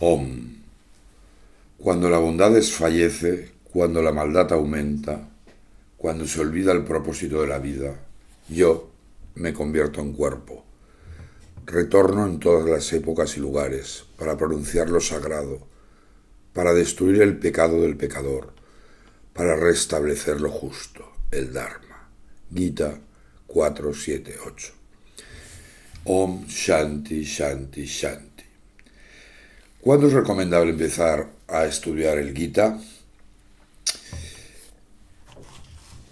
Om. Cuando la bondad desfallece, cuando la maldad aumenta, cuando se olvida el propósito de la vida, yo me convierto en cuerpo. Retorno en todas las épocas y lugares para pronunciar lo sagrado, para destruir el pecado del pecador, para restablecer lo justo, el Dharma. Gita 4.7.8. Om Shanti Shanti Shanti. ¿Cuándo es recomendable empezar a estudiar el Gita?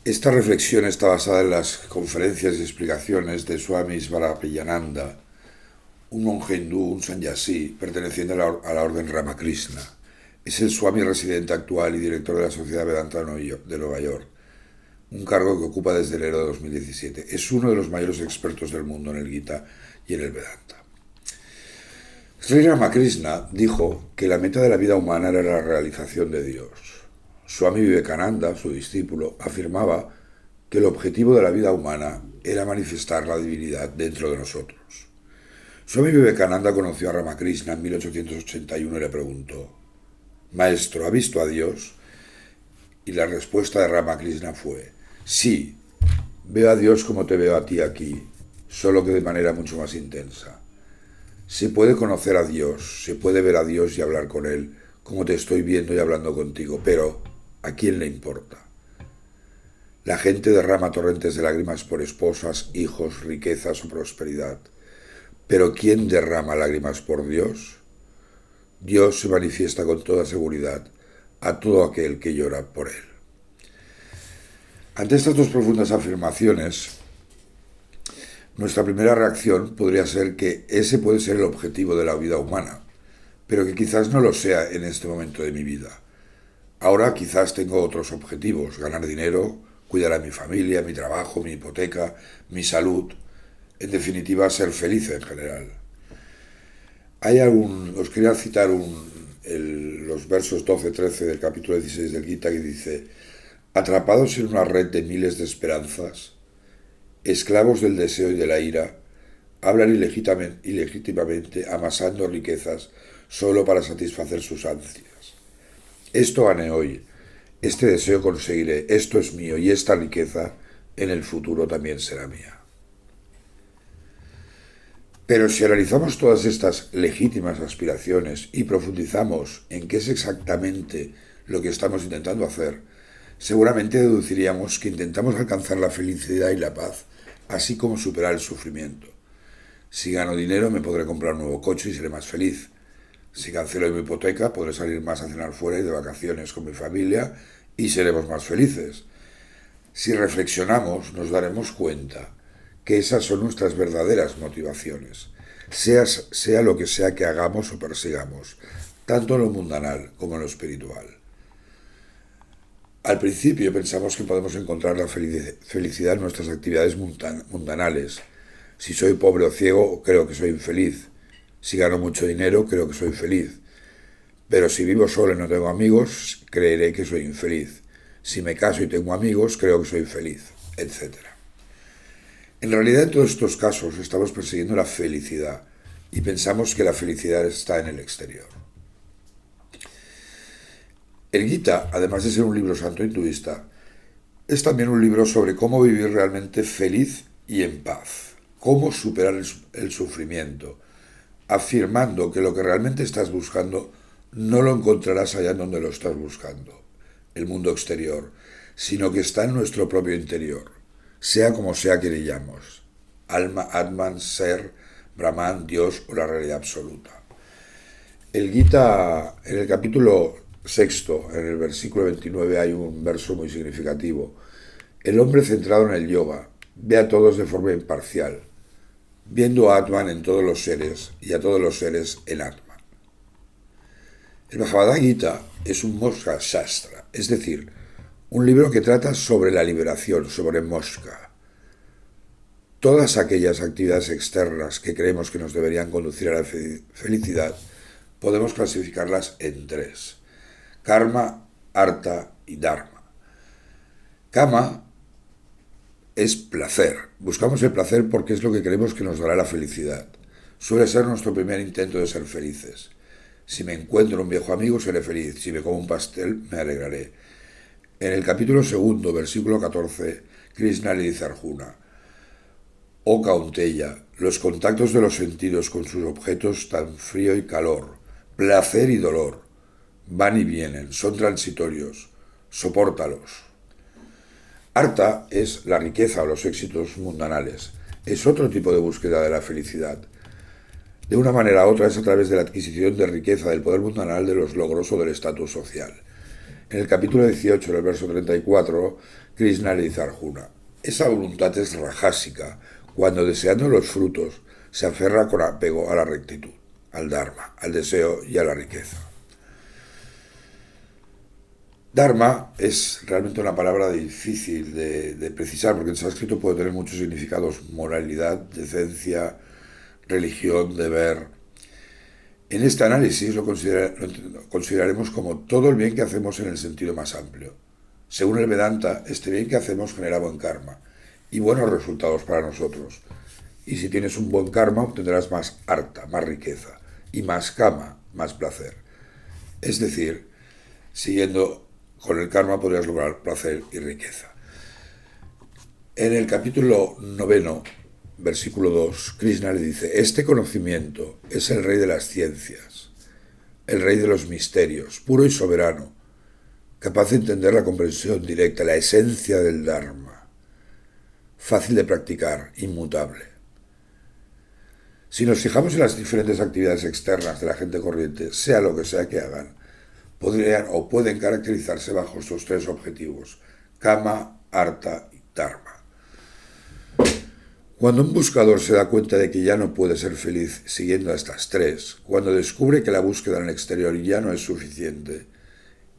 Esta reflexión está basada en las conferencias y explicaciones de Swami Svarapeyananda, un monje hindú, un sannyasi, perteneciente a la orden Ramakrishna. Es el Swami residente actual y director de la Sociedad Vedanta de Nueva York, un cargo que ocupa desde enero de 2017. Es uno de los mayores expertos del mundo en el Gita y en el Vedanta. Sri Ramakrishna dijo que la meta de la vida humana era la realización de Dios. Swami Vivekananda, su discípulo, afirmaba que el objetivo de la vida humana era manifestar la divinidad dentro de nosotros. Swami Vivekananda conoció a Ramakrishna en 1881 y le preguntó: «Maestro, ¿ha visto a Dios?». Y la respuesta de Ramakrishna fue: «Sí, veo a Dios como te veo a ti aquí, solo que de manera mucho más intensa. Se puede conocer a Dios, se puede ver a Dios y hablar con Él, como te estoy viendo y hablando contigo, pero ¿a quién le importa? La gente derrama torrentes de lágrimas por esposas, hijos, riquezas o prosperidad. Pero ¿quién derrama lágrimas por Dios? Dios se manifiesta con toda seguridad a todo aquel que llora por Él». Ante estas dos profundas afirmaciones, nuestra primera reacción podría ser que ese puede ser el objetivo de la vida humana, pero que quizás no lo sea en este momento de mi vida. Ahora quizás tengo otros objetivos: ganar dinero, cuidar a mi familia, mi trabajo, mi hipoteca, mi salud, en definitiva ser feliz en general. Os quería citar los versos 12-13 del capítulo 16 del Gita, que dice: «Atrapados en una red de miles de esperanzas, esclavos del deseo y de la ira, hablan ilegítimamente amasando riquezas solo para satisfacer sus ansias. Esto gané hoy, este deseo conseguiré, esto es mío y esta riqueza en el futuro también será mía». Pero si analizamos todas estas legítimas aspiraciones y profundizamos en qué es exactamente lo que estamos intentando hacer, seguramente deduciríamos que intentamos alcanzar la felicidad y la paz, así como superar el sufrimiento. Si gano dinero me podré comprar un nuevo coche y seré más feliz. Si cancelo mi hipoteca podré salir más a cenar fuera y de vacaciones con mi familia y seremos más felices. Si reflexionamos nos daremos cuenta que esas son nuestras verdaderas motivaciones, sea lo que sea que hagamos o persigamos, tanto en lo mundanal como en lo espiritual. Al principio pensamos que podemos encontrar la felicidad en nuestras actividades mundanales. Si soy pobre o ciego, creo que soy infeliz. Si gano mucho dinero, creo que soy feliz. Pero si vivo solo y no tengo amigos, creeré que soy infeliz. Si me caso y tengo amigos, creo que soy feliz, etc. En realidad, en todos estos casos estamos persiguiendo la felicidad y pensamos que la felicidad está en el exterior. El Gita, además de ser un libro santo hinduista, es también un libro sobre cómo vivir realmente feliz y en paz, cómo superar el sufrimiento, afirmando que lo que realmente estás buscando no lo encontrarás allá en donde lo estás buscando, el mundo exterior, sino que está en nuestro propio interior, sea como sea que le llamemos: alma, Atman, ser, Brahman, Dios o la realidad absoluta. El Gita, en el capítulo sexto, en el versículo 29, hay un verso muy significativo. El hombre centrado en el yoga ve a todos de forma imparcial, viendo a Atman en todos los seres y a todos los seres en Atman. El Bhagavad Gita es un Moksha Shastra, es decir, un libro que trata sobre la liberación, sobre Moksha. Todas aquellas actividades externas que creemos que nos deberían conducir a la felicidad, podemos clasificarlas en tres: karma, artha y dharma. Kama es placer. Buscamos el placer porque es lo que creemos que nos dará la felicidad. Suele ser nuestro primer intento de ser felices. Si me encuentro un viejo amigo, seré feliz. Si me como un pastel, me alegraré. En el capítulo segundo, versículo 14, Krishna le dice a Arjuna: oh Kaunteya, los contactos de los sentidos con sus objetos dan frío y calor, placer y dolor. Van y vienen, son transitorios. Sopórtalos. Arta es la riqueza o los éxitos mundanales. Es otro tipo de búsqueda de la felicidad. De una manera u otra es a través de la adquisición de riqueza, del poder mundanal, de los logros o del estatus social. En el capítulo 18, en el verso 34, Krishna le dice a Arjuna: esa voluntad es rajásica, cuando deseando los frutos se aferra con apego a la rectitud, al dharma, al deseo y a la riqueza. Dharma es realmente una palabra difícil de precisar, porque en sánscrito puede tener muchos significados: moralidad, decencia, religión, deber. En este análisis lo consideraremos como todo el bien que hacemos en el sentido más amplio. Según el Vedanta, este bien que hacemos genera buen karma y buenos resultados para nosotros. Y si tienes un buen karma, obtendrás más arta, más riqueza, y más kama, más placer. Es decir, siguiendo con el karma podrías lograr placer y riqueza. En el capítulo 9, versículo 2, Krishna le dice: este conocimiento es el rey de las ciencias, el rey de los misterios, puro y soberano, capaz de entender la comprensión directa, la esencia del Dharma, fácil de practicar, inmutable. Si nos fijamos en las diferentes actividades externas de la gente corriente, sea lo que sea que hagan, podrían o pueden caracterizarse bajo estos tres objetivos: kama, arta y dharma. Cuando un buscador se da cuenta de que ya no puede ser feliz siguiendo a estas tres, cuando descubre que la búsqueda en el exterior ya no es suficiente,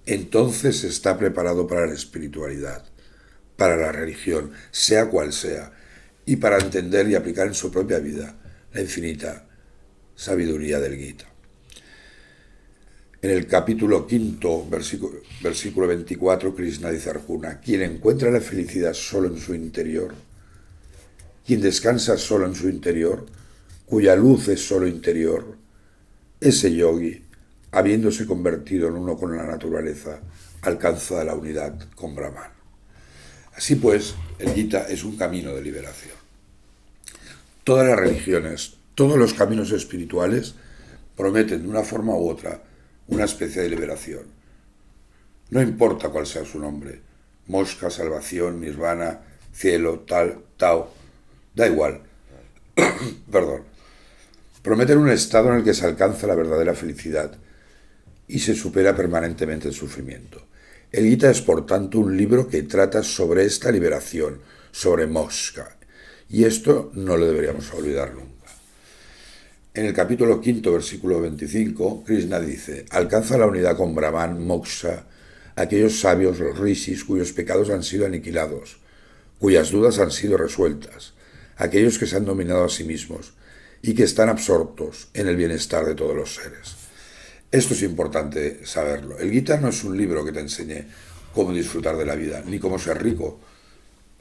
entonces está preparado para la espiritualidad, para la religión, sea cual sea, y para entender y aplicar en su propia vida la infinita sabiduría del Gita. En el capítulo 5, versículo 24, Krishna dice a Arjuna: quien encuentra la felicidad solo en su interior, quien descansa solo en su interior, cuya luz es solo interior, ese yogi, habiéndose convertido en uno con la naturaleza, alcanza la unidad con Brahman. Así pues, el Gita es un camino de liberación. Todas las religiones, todos los caminos espirituales prometen de una forma u otra una especie de liberación. No importa cuál sea su nombre: moksha, salvación, nirvana, cielo, tal, tao, da igual. Perdón. Prometen un estado en el que se alcanza la verdadera felicidad y se supera permanentemente el sufrimiento. El Gita es, por tanto, un libro que trata sobre esta liberación, sobre moksha, y esto no lo deberíamos olvidar nunca. En el capítulo 5, versículo 25, Krishna dice: alcanza la unidad con Brahman, moksha, aquellos sabios, los rishis, cuyos pecados han sido aniquilados, cuyas dudas han sido resueltas, aquellos que se han dominado a sí mismos y que están absortos en el bienestar de todos los seres. Esto es importante saberlo. El Gita no es un libro que te enseñe cómo disfrutar de la vida, ni cómo ser rico,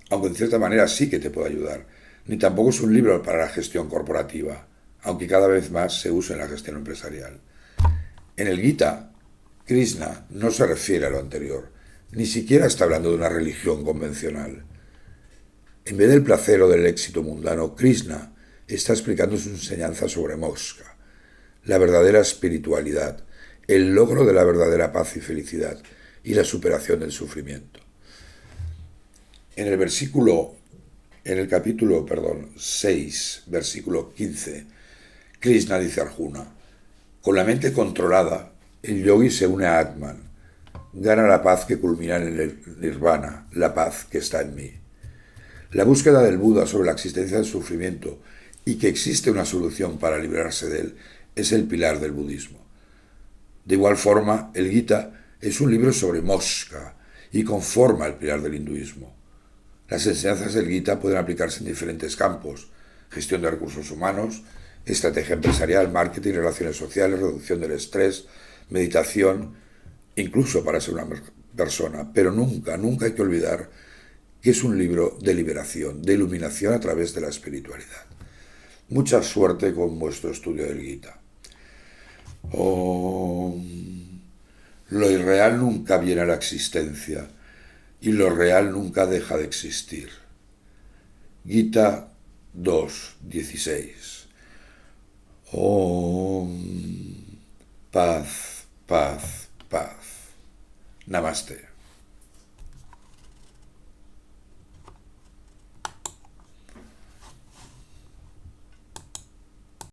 aunque en cierta manera sí que te puede ayudar, ni tampoco es un libro para la gestión corporativa, aunque cada vez más se usa en la gestión empresarial. En el Gita, Krishna no se refiere a lo anterior, ni siquiera está hablando de una religión convencional. En vez del placer o del éxito mundano, Krishna está explicando su enseñanza sobre moksha, la verdadera espiritualidad, el logro de la verdadera paz y felicidad y la superación del sufrimiento. En el capítulo 6, versículo 15, Krishna dice a Arjuna: con la mente controlada, el yogi se une a Atman, gana la paz que culmina en el nirvana, la paz que está en mí. La búsqueda del Buda sobre la existencia del sufrimiento y que existe una solución para librarse de él es el pilar del budismo. De igual forma, el Gita es un libro sobre moksha y conforma el pilar del hinduismo. Las enseñanzas del Gita pueden aplicarse en diferentes campos: gestión de recursos humanos, estrategia empresarial, marketing, relaciones sociales, reducción del estrés, meditación, incluso para ser una persona. Pero nunca hay que olvidar que es un libro de liberación, de iluminación a través de la espiritualidad. Mucha suerte con vuestro estudio del Gita. Om. Lo irreal nunca viene a la existencia y lo real nunca deja de existir. Gita 2:16. Om. Paz, paz, paz. Namaste.